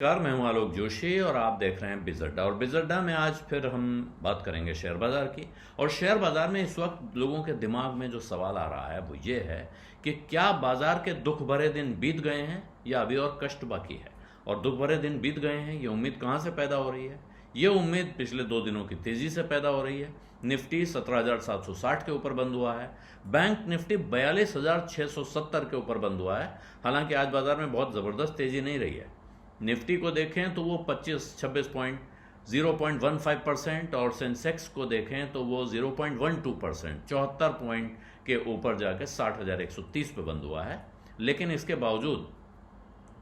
नमस्कार, मैं हूं आलोक जोशी और आप देख रहे हैं बिजअड्डा। और बिजअड्डा में आज फिर हम बात करेंगे शेयर बाज़ार की। और शेयर बाज़ार में इस वक्त लोगों के दिमाग में जो सवाल आ रहा है वो ये है कि क्या बाज़ार के दुख भरे दिन बीत गए हैं या अभी और कष्ट बाकी है। और दुख भरे दिन बीत गए हैं, ये उम्मीद कहाँ से पैदा हो रही है? ये उम्मीद पिछले 2 दिनों की तेज़ी से पैदा हो रही है। निफ्टी 17,760 के ऊपर बंद हुआ है। बैंक निफ्टी 42,670 के ऊपर बंद हुआ है। हालांकि आज बाज़ार में बहुत ज़बरदस्त तेज़ी नहीं रही है। निफ्टी को देखें तो वो 25-26 पॉइंट 0.15% और सेंसेक्स को देखें तो वो 0.12% 74 पॉइंट के ऊपर जाकर 60,130 पे बंद हुआ है। लेकिन इसके बावजूद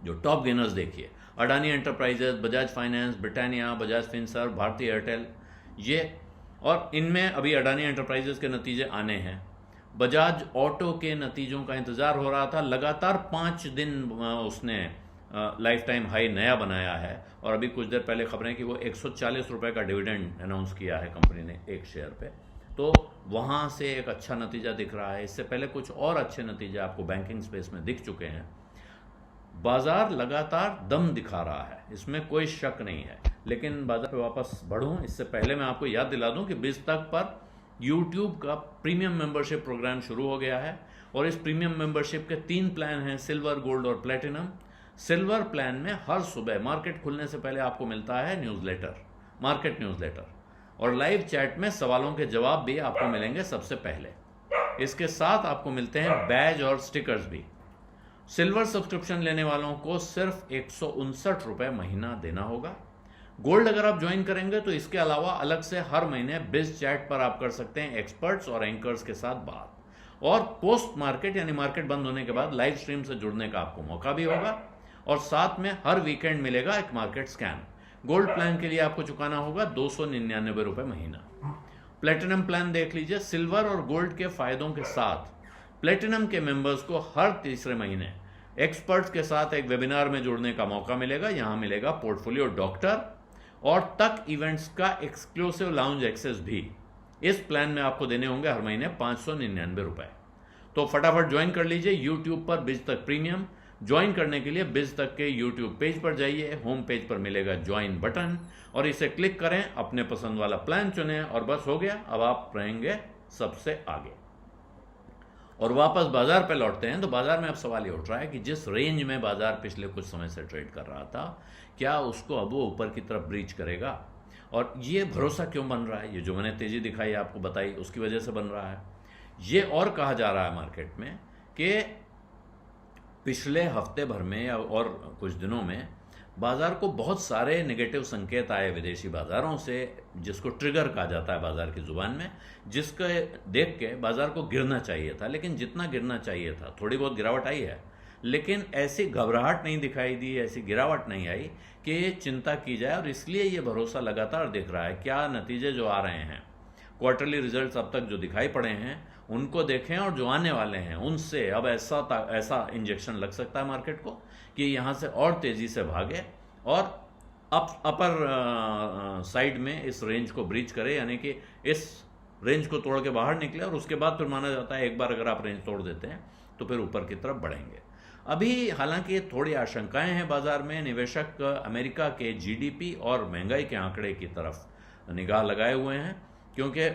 जो टॉप गेनर्स देखिए, अडानी एंटरप्राइजेज, बजाज फाइनेंस, ब्रिटानिया, बजाज फिनसर्व, भारती एयरटेल, ये और इनमें अभी अडानी एंटरप्राइजेज के नतीजे आने हैं। बजाज ऑटो के नतीजों का इंतज़ार हो रहा था। लगातार 5 दिन उसने लाइफ टाइम हाई नया बनाया है। और अभी कुछ देर पहले खबरें कि वो 140 रुपये का डिविडेंड अनाउंस किया है कंपनी ने एक शेयर पे। तो वहाँ से एक अच्छा नतीजा दिख रहा है। इससे पहले कुछ और अच्छे नतीजे आपको बैंकिंग स्पेस में दिख चुके हैं। बाजार लगातार दम दिखा रहा है, इसमें कोई शक नहीं है। लेकिन बाजार पे वापस बढ़ूं इससे पहले मैं आपको याद दिला दूं कि 20 तक पर यूट्यूब का प्रीमियम मेंबरशिप प्रोग्राम शुरू हो गया है। और इस प्रीमियम मेंबरशिप के 3 प्लान हैं, सिल्वर, गोल्ड और प्लेटिनम। सिल्वर प्लान में हर सुबह मार्केट खुलने से पहले आपको मिलता है न्यूज़लेटर, मार्केट न्यूज़लेटर, और लाइव चैट में सवालों के जवाब भी आपको मिलेंगे सबसे पहले। इसके साथ आपको मिलते हैं बैज और स्टिकर्स भी। सिल्वर सब्सक्रिप्शन लेने वालों को सिर्फ 159 रुपये महीना देना होगा। गोल्ड अगर आप ज्वाइन करेंगे तो इसके अलावा अलग से हर महीने बिज चैट पर आप कर सकते हैं एक्सपर्ट्स और एंकर्स के साथ बात। और पोस्ट मार्केट यानी मार्केट बंद होने के बाद लाइव स्ट्रीम से जुड़ने का आपको मौका भी होगा। और साथ में हर वीकेंड मिलेगा एक मार्केट स्कैन। गोल्ड प्लान के लिए आपको चुकाना होगा 299 रुपये महीना। प्लेटिनम प्लान देख लीजिए। सिल्वर और गोल्ड के फायदों के साथ प्लेटिनम के मेंबर्स को हर तीसरे महीने एक्सपर्ट्स के साथ एक वेबिनार में जुड़ने का मौका मिलेगा। यहां मिलेगा पोर्टफोलियो डॉक्टर और तक इवेंट्स का एक्सक्लूसिव लाउंज एक्सेस भी। इस प्लान में आपको देने होंगे हर महीने 599 रुपये। तो फटाफट ज्वाइन कर लीजिए यूट्यूब पर बिज तक प्रीमियम। ज्वाइन करने के लिए बिज तक के यूट्यूब पेज पर जाइए, होम पेज पर मिलेगा ज्वाइन बटन और इसे क्लिक करें, अपने पसंद वाला प्लान चुनें और बस हो गया। अब आप रहेंगे सबसे आगे। और वापस बाजार पे लौटते हैं तो बाजार में अब सवाल ये उठ रहा है कि जिस रेंज में बाजार पिछले कुछ समय से ट्रेड कर रहा था, क्या उसको अब वो ऊपर की तरफ ब्रीच करेगा? और ये भरोसा क्यों बन रहा है? ये जो मैंने तेजी दिखाई आपको बताई उसकी वजह से बन रहा है। ये और कहा जा रहा है मार्केट में कि पिछले हफ्ते भर में और कुछ दिनों में बाजार को बहुत सारे नेगेटिव संकेत आए विदेशी बाजारों से, जिसको ट्रिगर कहा जाता है बाजार की जुबान में, जिसके देख के बाजार को गिरना चाहिए था। लेकिन जितना गिरना चाहिए था, थोड़ी बहुत गिरावट आई है, लेकिन ऐसी घबराहट नहीं दिखाई दी, ऐसी गिरावट नहीं आई कि चिंता की जाए। और इसलिए ये भरोसा लगातार दिख रहा है। क्या नतीजे जो आ रहे हैं, क्वार्टरली रिजल्ट्स अब तक जो दिखाई पड़े हैं उनको देखें और जो आने वाले हैं उनसे अब ऐसा इंजेक्शन लग सकता है मार्केट को कि यहाँ से और तेज़ी से भागे और अपर साइड में इस रेंज को ब्रीच करे, यानी कि इस रेंज को तोड़ के बाहर निकले। और उसके बाद फिर माना जाता है एक बार अगर आप रेंज तोड़ देते हैं तो फिर ऊपर की तरफ बढ़ेंगे। अभी हालांकि थोड़ी आशंकाएं हैं बाजार में। निवेशक अमेरिका के जीडीपी और महंगाई के आंकड़े की तरफ निगाह लगाए हुए हैं, क्योंकि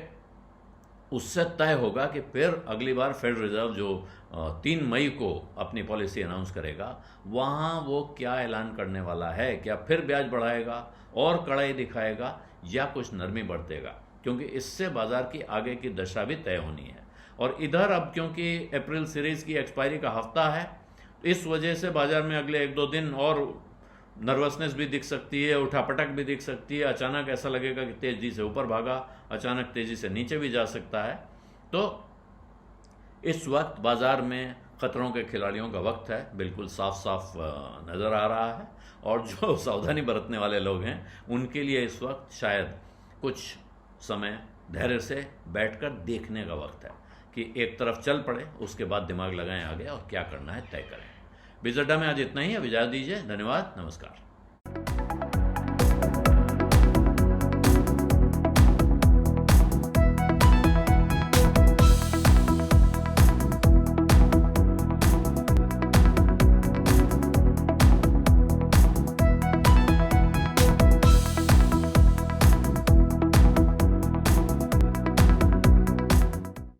उससे तय होगा कि फिर अगली बार फेड रिजर्व जो 3 मई को अपनी पॉलिसी अनाउंस करेगा, वहाँ वो क्या ऐलान करने वाला है। क्या फिर ब्याज बढ़ाएगा और कड़ाई दिखाएगा या कुछ नरमी बरतेगा? क्योंकि इससे बाजार की आगे की दशा भी तय होनी है। और इधर अब क्योंकि अप्रैल सीरीज की एक्सपायरी का हफ्ता है, इस वजह से बाजार में अगले 1-2 दिन और नर्वसनेस भी दिख सकती है, उठापटक भी दिख सकती है। अचानक ऐसा लगेगा कि तेजी से ऊपर भागा, अचानक तेजी से नीचे भी जा सकता है। तो इस वक्त बाजार में खतरों के खिलाड़ियों का वक्त है, बिल्कुल साफ साफ नज़र आ रहा है। और जो सावधानी बरतने वाले लोग हैं उनके लिए इस वक्त शायद कुछ समय धैर्य से बैठकर देखने का वक्त है कि एक तरफ चल पड़े, उसके बाद दिमाग लगाएं आगे और क्या करना है तय करें। बिजअड्डा में आज इतना ही। अब इजाज़त दीजिए। धन्यवाद, नमस्कार।